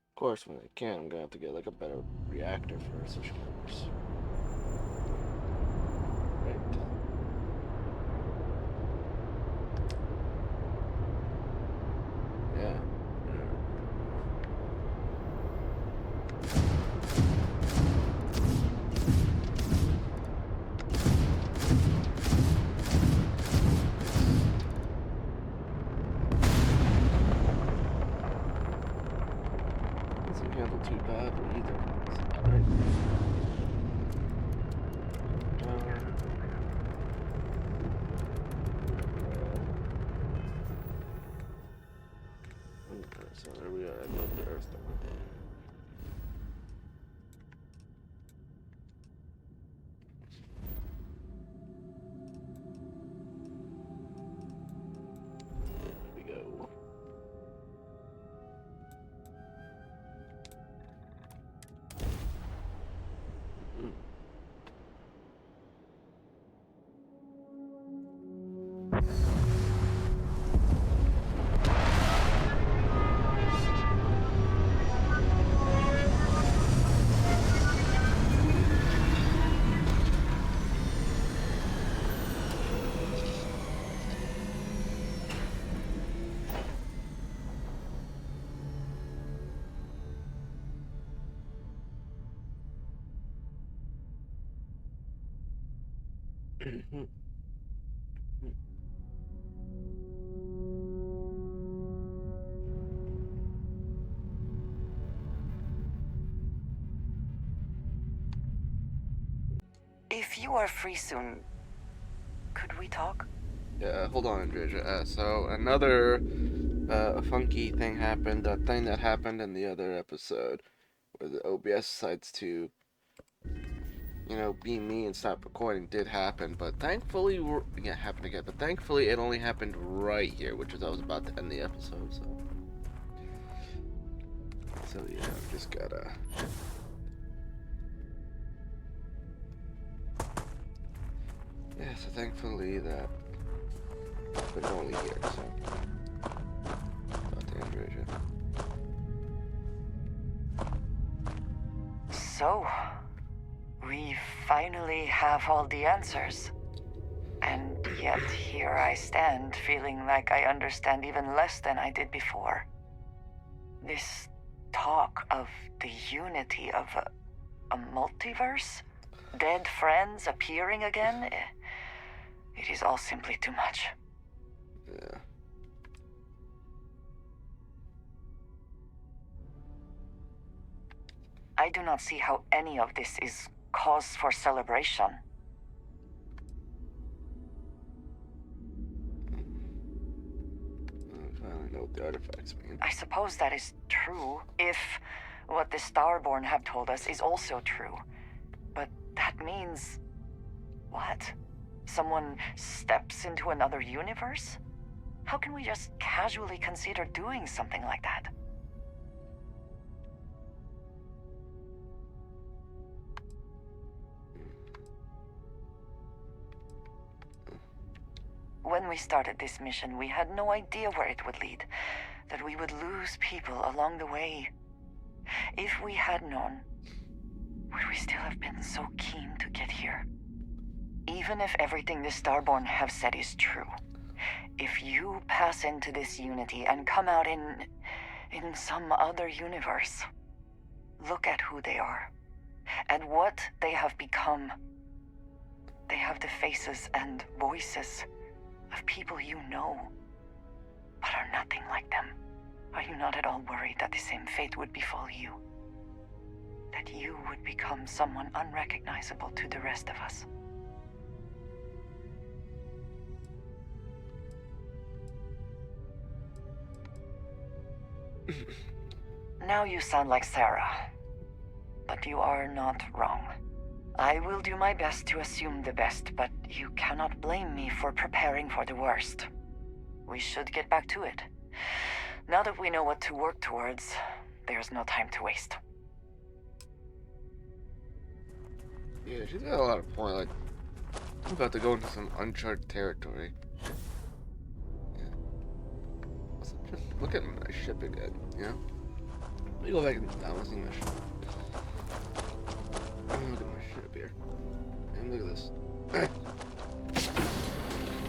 Of course, when I can, I'm gonna have to get like a better reactor first, of course. Right. Yeah. Doesn't handle too badly either. Right. Okay, so there we are. I built the Earth. If you are free soon, could we talk? Yeah, hold on, Andrea. So another funky thing happened. The thing that happened in the other episode, where the OBS decides to, be me and stop recording, did happen. But thankfully, happened again. But thankfully, it only happened right here, which is I was about to end the episode. So yeah, I just gotta. Yeah, so thankfully that happened only here. So. So, we finally have all the answers. And yet here I stand, feeling like I understand even less than I did before. This talk of the unity of a multiverse? Dead friends appearing again? It is all simply too much. Yeah. I do not see how any of this is cause for celebration. I finally know what the artifacts mean. I suppose that is true, if what the Starborn have told us is also true. But that means... what? Someone steps into another universe? How can we just casually consider doing something like that? When we started this mission, we had no idea where it would lead, that we would lose people along the way. If we had known, would we still have been so keen to get here? Even if everything the Starborn have said is true, if you pass into this unity and come out in some other universe, look at who they are, and what they have become. They have the faces and voices of people you know, but are nothing like them. Are you not at all worried that the same fate would befall you? That you would become someone unrecognizable to the rest of us? Now you sound like Sarah, but you are not wrong. I will do my best to assume the best, but you cannot blame me for preparing for the worst. We should get back to it. Now that we know what to work towards, there's no time to waste. Yeah, she's got a lot of point. Like, I'm about to go into some uncharted territory. Yeah. So just look at my ship again, you know? Let me go back and let's see my ship. Look at my ship here. And look at this.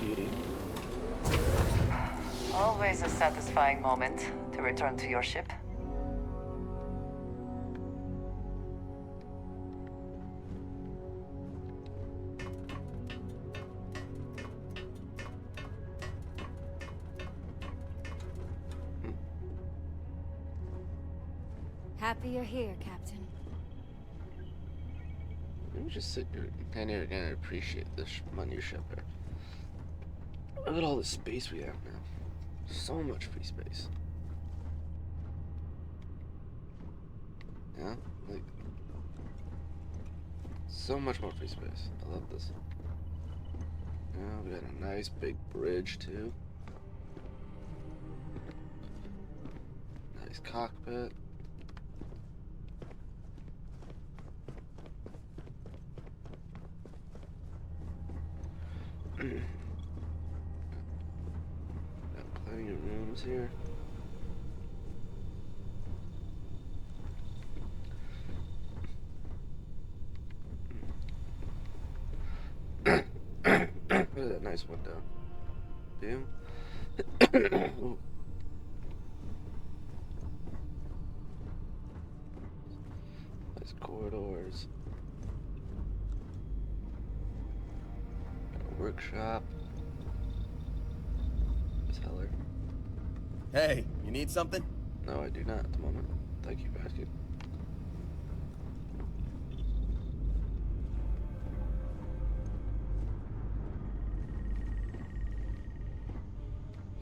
Beauty. Always a satisfying moment to return to your ship. Happy you're here, Captain. Let me just sit here and appreciate this my new ship here. Look at all the space we have now. So much free space. Yeah, like so much more free space. I love this. Yeah, we got a nice big bridge too. Nice cockpit. Got plenty of rooms here. Look at that nice window. Damn. Nice corridors. Got a workshop. Cellar. Hey, you need something? No, I do not at the moment. Thank you for asking.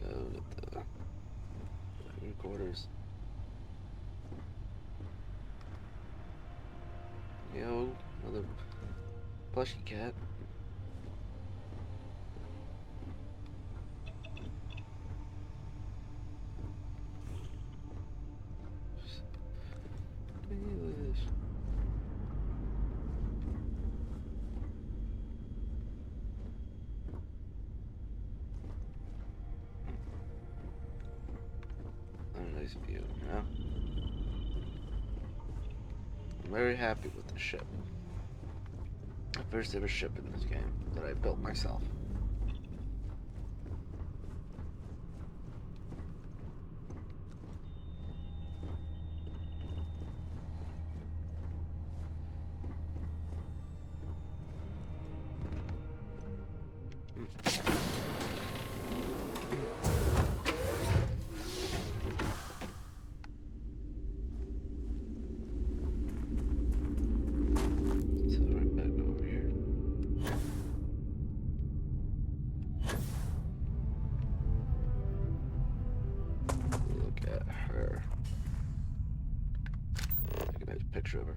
Go to the living quarters. Yo, another plushy cat. English. A nice view, yeah. I'm very happy with the ship. The first ever ship in this game that I built myself. Picture of her.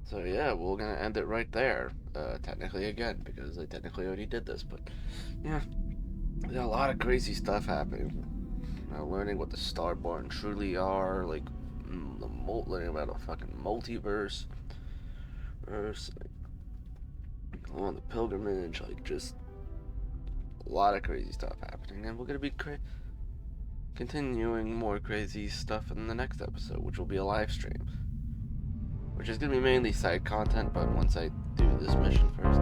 So yeah, we're gonna end it right there. Technically again, because I technically already did this, but yeah, there's a lot of crazy stuff happening. Learning what the Starborn truly are, like learning about a fucking multiverse, on the pilgrimage, like just a lot of crazy stuff happening, and we're gonna be continuing more crazy stuff in the next episode, which will be a live stream, which is gonna be mainly side content, but once I do this mission first.